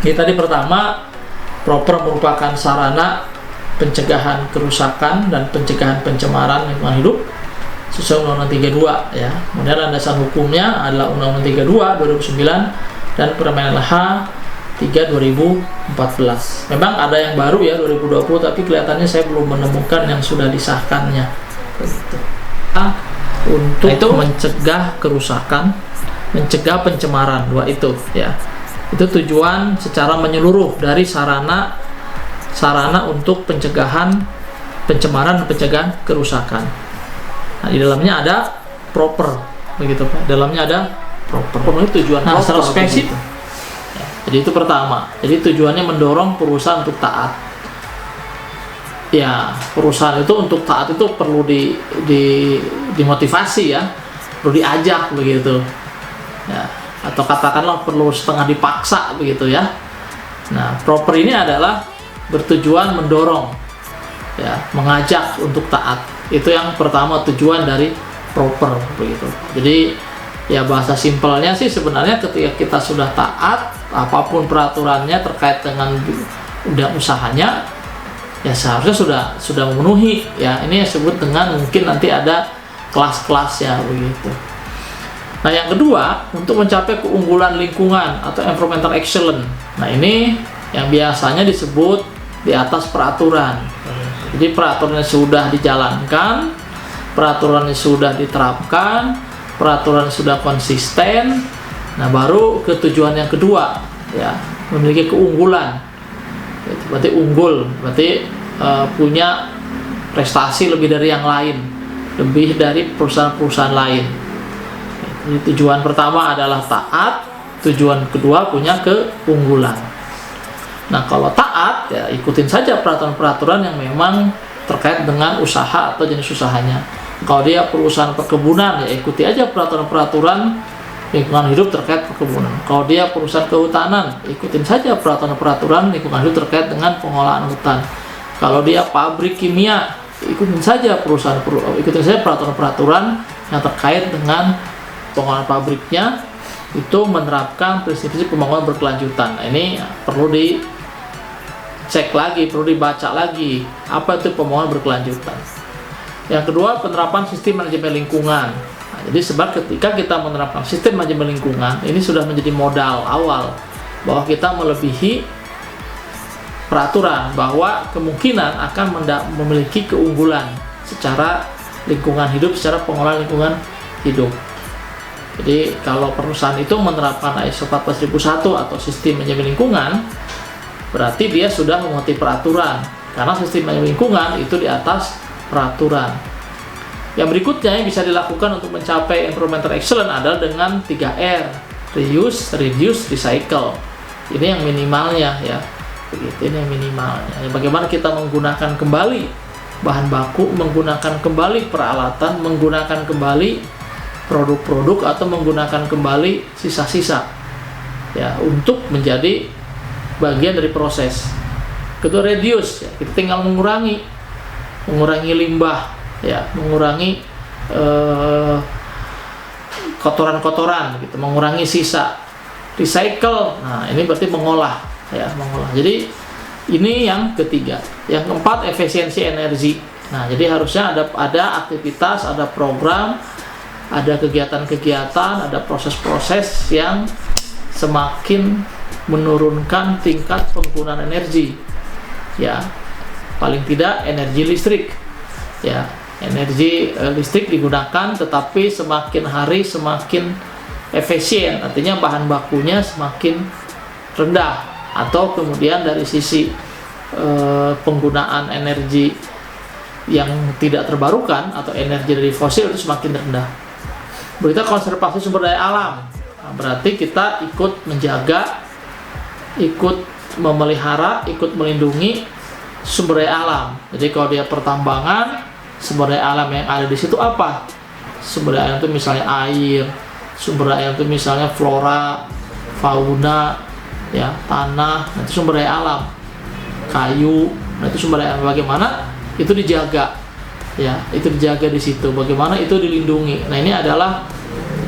Ini tadi pertama, proper merupakan sarana pencegahan kerusakan dan pencegahan pencemaran lingkungan hidup sesuai Undang-Undang 32 ya. Kemudian landasan hukumnya adalah Undang-Undang 32 2009 dan Permen LH 3 2014. Memang ada yang baru ya 2020, tapi kelihatannya saya belum menemukan yang sudah disahkannya. Begitu. Untuk mencegah kerusakan, mencegah pencemaran, dua itu ya. Itu tujuan secara menyeluruh dari sarana untuk pencegahan pencemaran dan pencegahan kerusakan. Nah, di dalamnya ada proper, begitu Pak. Dalamnya ada proper. Pemenuhi tujuan secara spesifik. Ya, jadi itu pertama. Jadi tujuannya mendorong perusahaan untuk taat. Ya, perusahaan itu untuk taat itu perlu dimotivasi ya, perlu diajak begitu. Ya, atau katakanlah perlu setengah dipaksa begitu ya. Nah, proper ini adalah bertujuan mendorong ya, mengajak untuk taat. Itu yang pertama tujuan dari proper begitu. Jadi ya bahasa simpelnya sih sebenarnya ketika kita sudah taat apapun peraturannya terkait dengan bidang usahanya ya seharusnya sudah memenuhi ya. Ini yang disebut dengan mungkin nanti ada kelas-kelas ya begitu. Nah, yang kedua, untuk mencapai keunggulan lingkungan atau environmental excellence. Nah, ini yang biasanya disebut di atas peraturan. Jadi peraturannya sudah dijalankan, peraturannya sudah diterapkan, peraturan sudah konsisten. Nah, baru ke tujuan yang kedua ya, memiliki keunggulan. Itu berarti unggul, berarti punya prestasi lebih dari yang lain, lebih dari perusahaan-perusahaan lain. Jadi tujuan pertama adalah taat, tujuan kedua punya keunggulan. Nah, kalau taat ya ikutin saja peraturan-peraturan yang memang terkait dengan usaha atau jenis usahanya. Kalau dia perusahaan perkebunan ya ikuti aja peraturan-peraturan lingkungan hidup terkait perkebunan. Kalau dia perusahaan kehutanan, ikutin saja peraturan-peraturan lingkungan hidup terkait dengan pengolahan hutan. Kalau dia pabrik kimia, ikutin saja peraturan-peraturan yang terkait dengan pengolahan pabriknya, itu menerapkan prinsip-prinsip pembangunan berkelanjutan. Nah, ini perlu dicek lagi, perlu dibaca lagi apa itu pembangunan berkelanjutan. Yang kedua, penerapan sistem manajemen lingkungan. Nah, jadi sebab ketika kita menerapkan sistem manajemen lingkungan, ini sudah menjadi modal awal bahwa kita melebihi peraturan, bahwa kemungkinan akan memiliki keunggulan secara lingkungan hidup, secara pengelolaan lingkungan hidup. Jadi kalau perusahaan itu menerapkan ISO 14001 atau sistem manajemen lingkungan, berarti dia sudah mematuhi peraturan, karena sistem manajemen lingkungan itu di atas peraturan. Yang berikutnya yang bisa dilakukan untuk mencapai environmental excellence adalah dengan 3R, reuse, reduce, recycle. Ini yang minimalnya ya. Begitu, ini yang minimalnya. Bagaimana kita menggunakan kembali bahan baku, menggunakan kembali peralatan, menggunakan kembali produk-produk atau menggunakan kembali sisa-sisa ya untuk menjadi bagian dari proses. Kedua, reduce ya, kita tinggal mengurangi limbah ya, mengurangi kotoran-kotoran gitu, mengurangi sisa. Recycle, nah ini berarti mengolah. Jadi ini yang ketiga. Yang keempat, efisiensi energi. Nah, jadi harusnya ada aktivitas, ada program, ada kegiatan-kegiatan, ada proses-proses yang semakin menurunkan tingkat penggunaan energi. Ya, paling tidak energi listrik. Ya, energi listrik digunakan, tetapi semakin hari semakin efisien. Artinya bahan bakunya semakin rendah. Atau kemudian dari sisi penggunaan energi yang tidak terbarukan atau energi dari fosil itu semakin rendah. Berita konservasi sumber daya alam, nah, berarti kita ikut menjaga, ikut memelihara, ikut melindungi sumber daya alam. Jadi kalau dia pertambangan, sumber daya alam yang ada di situ apa? Sumber daya alam itu misalnya air, sumber daya alam itu misalnya flora, fauna, ya tanah, itu sumber daya alam. Kayu, nah itu sumber daya alam. Bagaimana itu dijaga? Ya, itu dijaga di situ. Bagaimana itu dilindungi? Nah, ini adalah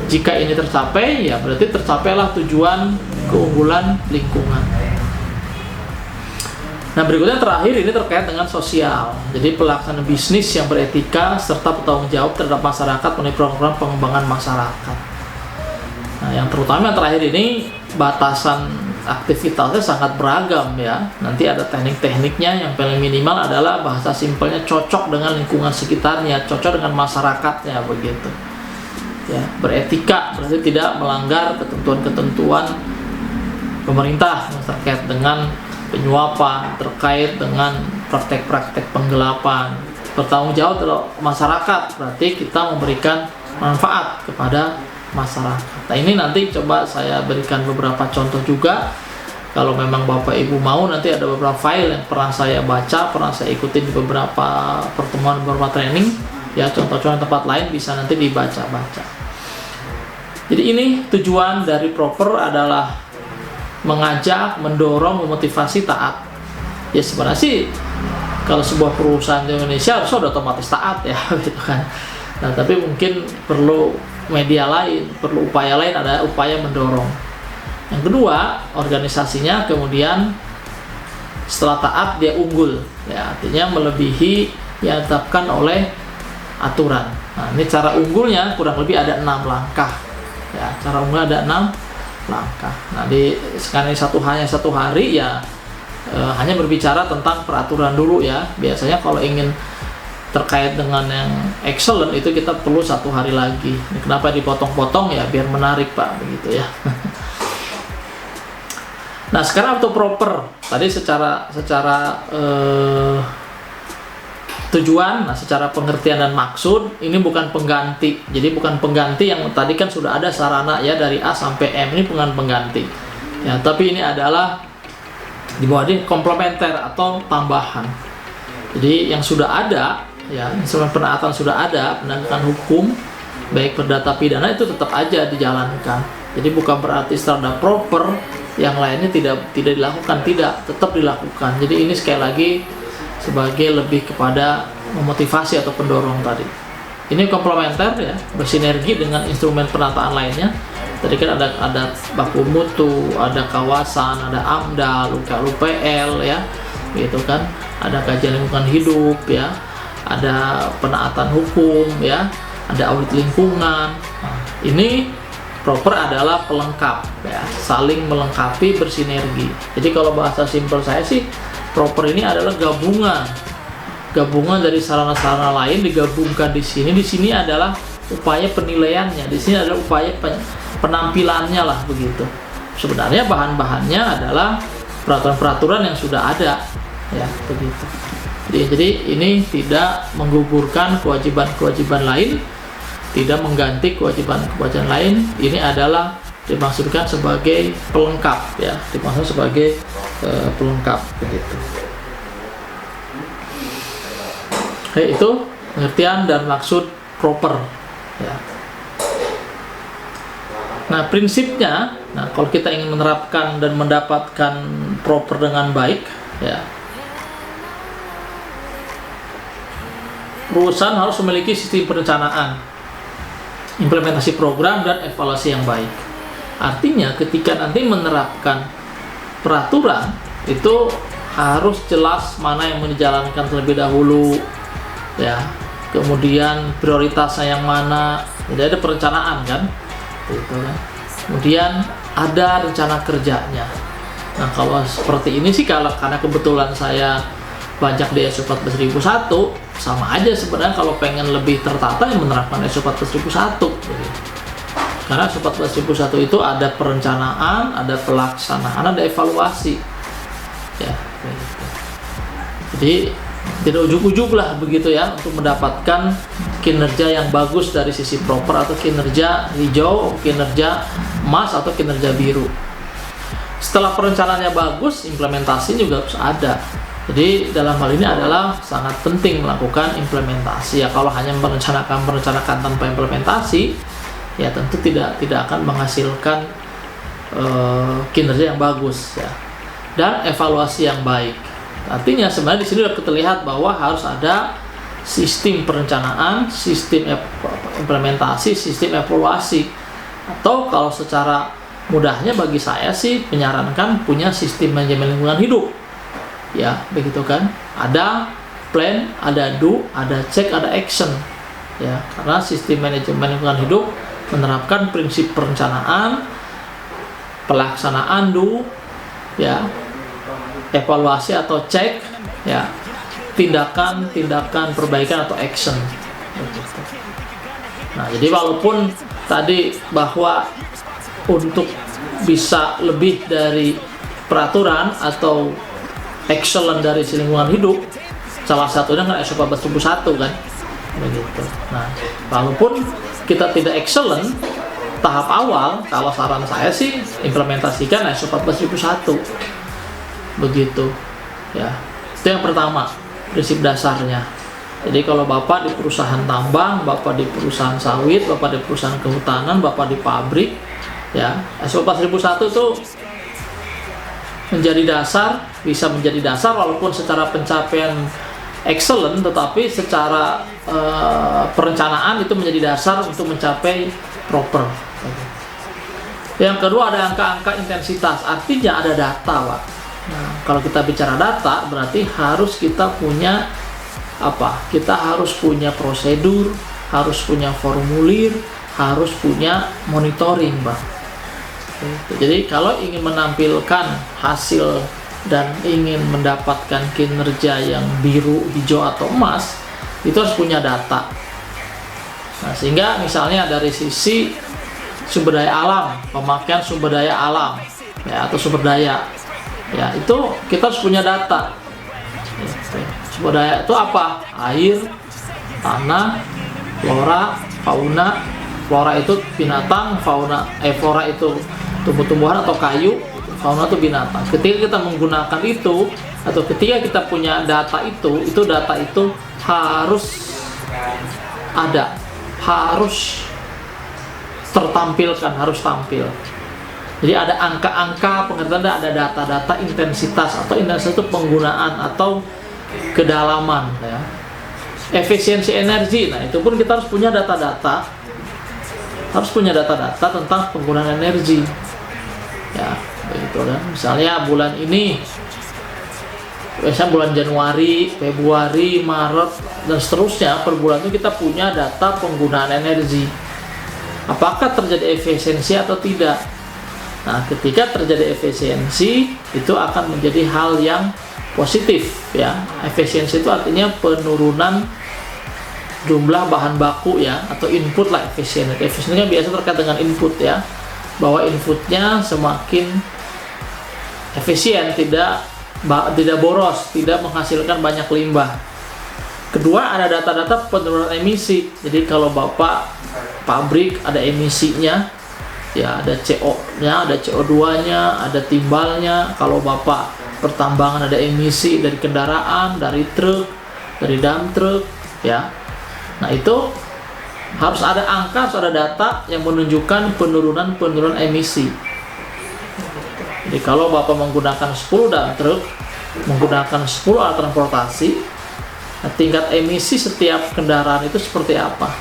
jika ini tercapai, ya berarti tercapailah tujuan keunggulan lingkungan. Nah, berikutnya terakhir ini terkait dengan sosial. Jadi pelaksanaan bisnis yang beretika serta bertanggung jawab terhadap masyarakat melalui program pengembangan masyarakat. Nah, yang terutama yang terakhir ini batasan aktivitasnya sangat beragam ya. Nanti ada teknik-tekniknya, yang paling minimal adalah bahasa simpelnya cocok dengan lingkungan sekitarnya, cocok dengan masyarakatnya begitu. Ya, beretika berarti tidak melanggar ketentuan-ketentuan pemerintah terkait dengan penyuapan, terkait dengan praktek-praktek penggelapan. Bertanggung jawab terhadap masyarakat berarti kita memberikan manfaat kepada masyarakat. Nah, ini nanti coba saya berikan beberapa contoh juga. Kalau memang Bapak Ibu mau, nanti ada beberapa file yang pernah saya baca, pernah saya ikutin di beberapa pertemuan, beberapa training ya, contoh-contoh tempat lain bisa nanti dibaca-baca. Jadi ini tujuan dari proper adalah mengajak, mendorong, memotivasi taat. Ya sebenarnya sih kalau sebuah perusahaan di Indonesia harusnya sudah otomatis taat ya gitu kan. Nah, tapi mungkin perlu media lain, perlu upaya lain, ada upaya mendorong. Yang kedua, organisasinya kemudian setelah taat dia unggul ya, artinya melebihi yang ditetapkan oleh aturan. Nah, ini cara unggulnya kurang lebih ada 6 langkah ya, cara unggul ada 6 langkah. Nah, di sekarang hanya satu hari ya, hanya berbicara tentang peraturan dulu ya. Biasanya kalau ingin terkait dengan yang excellent itu kita perlu 1 hari lagi. Ini kenapa dipotong-potong ya, biar menarik Pak begitu ya. Nah, sekarang untuk proper tadi secara tujuan, nah secara pengertian dan maksud ini bukan pengganti. Jadi bukan pengganti yang tadi kan sudah ada sarana ya dari A sampai M, ini bukan pengganti. Ya, tapi ini adalah di bawah ini komplementer atau tambahan. Jadi yang sudah ada ya, instrumen penaatan sudah ada, penegakan hukum baik perdata pidana itu tetap aja dijalankan. Jadi bukan berarti secara proper yang lainnya tidak dilakukan, tidak, tetap dilakukan. Jadi ini sekali lagi sebagai lebih kepada memotivasi atau pendorong tadi. Ini komplementer ya, bersinergi dengan instrumen penataan lainnya. Tadi kan ada baku mutu, ada kawasan, ada AMDAL, UKL ya, gitu kan. Ada kajian lingkungan hidup ya, ada penaatan hukum ya, ada audit lingkungan. Nah, ini proper adalah pelengkap ya, saling melengkapi, bersinergi. Jadi kalau bahasa simpel saya sih, proper ini adalah gabungan dari sarana-sarana lain digabungkan di sini. Di sini adalah upaya penilaiannya, di sini adalah upaya penampilannya lah begitu. Sebenarnya bahan-bahannya adalah peraturan-peraturan yang sudah ada ya begitu. Jadi ini tidak menggugurkan kewajiban-kewajiban lain, tidak mengganti kewajiban-kewajiban lain. Ini adalah dimaksudkan sebagai pelengkap ya, dimaksud sebagai pelengkap begitu. Oke, itu pengertian dan maksud proper ya. Nah, prinsipnya, nah kalau kita ingin menerapkan dan mendapatkan proper dengan baik ya, perusahaan harus memiliki sistem perencanaan, implementasi program, dan evaluasi yang baik. Artinya ketika nanti menerapkan peraturan itu harus jelas mana yang mau dijalankan terlebih dahulu ya, kemudian prioritasnya yang mana. Jadi ada perencanaan kan gitu kan. Kemudian ada rencana kerjanya. Nah, kalau seperti ini sih, karena kebetulan saya banyak di ISO 14001, sama aja sebenarnya kalau pengen lebih tertata yang menerapkan ISO 14001 gitu. Karena ISO 14001 itu ada perencanaan, ada pelaksanaan, ada evaluasi ya gitu. Jadi tidak ujuk-ujuk lah begitu ya untuk mendapatkan kinerja yang bagus dari sisi proper, atau kinerja hijau, kinerja emas, atau kinerja biru. Setelah perencanaannya bagus, implementasi juga harus ada. Jadi dalam hal ini adalah sangat penting melakukan implementasi ya. Kalau hanya merencanakan tanpa implementasi ya, tentu tidak akan menghasilkan kinerja yang bagus ya. Dan evaluasi yang baik. Artinya sebenarnya di sini sudah terlihat bahwa harus ada sistem perencanaan, sistem implementasi, sistem evaluasi. Atau kalau secara mudahnya bagi saya sih menyarankan punya sistem manajemen lingkungan hidup ya, begitu kan? Ada plan, ada do, ada check, ada action, ya. Karena sistem manajemen lingkungan hidup menerapkan prinsip perencanaan, pelaksanaan do, ya, evaluasi atau cek, ya, tindakan perbaikan atau action. Nah, jadi walaupun tadi bahwa untuk bisa lebih dari peraturan atau excellent dari lingkungan hidup, salah satunya kan ISO 14001 kan, begitu. Nah, walaupun kita tidak excellent tahap awal, kalau saran saya sih implementasikan ISO 14001, begitu, ya. Itu yang pertama, prinsip dasarnya. Jadi kalau Bapak di perusahaan tambang, Bapak di perusahaan sawit, Bapak di perusahaan kehutanan, Bapak di pabrik, ya, ISO 14001 itu menjadi dasar, bisa menjadi dasar walaupun secara pencapaian excellent, tetapi secara perencanaan itu menjadi dasar untuk mencapai proper. Yang kedua ada angka-angka intensitas, artinya ada data, Pak. Nah, kalau kita bicara data berarti harus kita punya apa? Kita harus punya prosedur, harus punya formulir, harus punya monitoring, Pak. Jadi kalau ingin menampilkan hasil dan ingin mendapatkan kinerja yang biru, hijau atau emas, itu harus punya data. Nah, sehingga misalnya dari sisi sumber daya alam, pemakaian sumber daya alam, ya, atau sumber daya, ya, itu kita harus punya data. Sumber daya itu apa? Air, tanah, flora, fauna. Flora itu binatang, flora itu tumbuh-tumbuhan atau kayu, fauna itu binatang. Ketika kita menggunakan itu, atau ketika kita punya data itu data itu harus ada, harus tertampilkan, harus tampil. Jadi ada angka-angka pengertian, ada data-data intensitas, atau intensitas itu penggunaan atau kedalaman, ya. Efisiensi energi, nah itu pun kita harus punya data-data, tentang penggunaan energi, ya, begitu kan. Misalnya bulan ini, biasanya bulan Januari, Februari, Maret, dan seterusnya, per bulan itu kita punya data penggunaan energi. Apakah terjadi efisiensi atau tidak? Nah, ketika terjadi efisiensi, itu akan menjadi hal yang positif, ya. Efisiensi itu artinya penurunan jumlah bahan baku, ya, atau input lah. Efisiensi kan biasa terkait dengan input, ya, bahwa inputnya semakin efisien, tidak boros, tidak menghasilkan banyak limbah. Kedua, ada data-data penurunan emisi. Jadi kalau Bapak pabrik ada emisinya, ya, ada CO-nya, ada CO2-nya, ada timbalnya. Kalau Bapak pertambangan ada emisi dari kendaraan, dari truk, dari dump truck, ya. Nah, itu harus ada angka, harus ada data yang menunjukkan penurunan emisi. Jadi kalau Bapak menggunakan 10 dump truck, menggunakan 10 alat transportasi, nah, tingkat emisi setiap kendaraan itu seperti apa?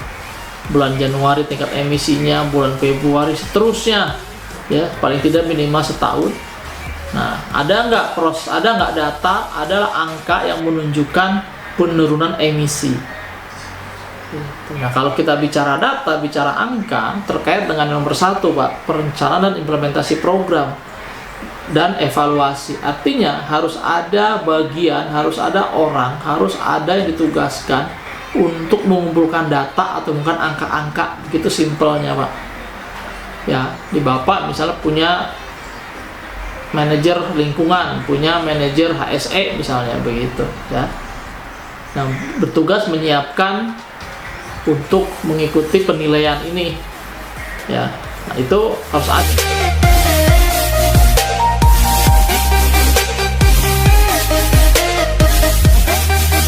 Bulan Januari tingkat emisinya, bulan Februari, seterusnya, ya, paling tidak minimal setahun. Nah, ada nggak data, adalah angka yang menunjukkan penurunan emisi. Nah, kalau kita bicara data, bicara angka, terkait dengan nomor 1, Pak, perencanaan dan implementasi program dan evaluasi. Artinya harus ada bagian, harus ada orang, harus ada yang ditugaskan untuk mengumpulkan data atau bukan angka-angka, gitu simpelnya, Pak. Ya, di Bapak misalnya punya manajer lingkungan, punya manajer HSE misalnya, begitu, ya. Nah, bertugas menyiapkan untuk mengikuti penilaian ini, ya. Nah, itu harus ada.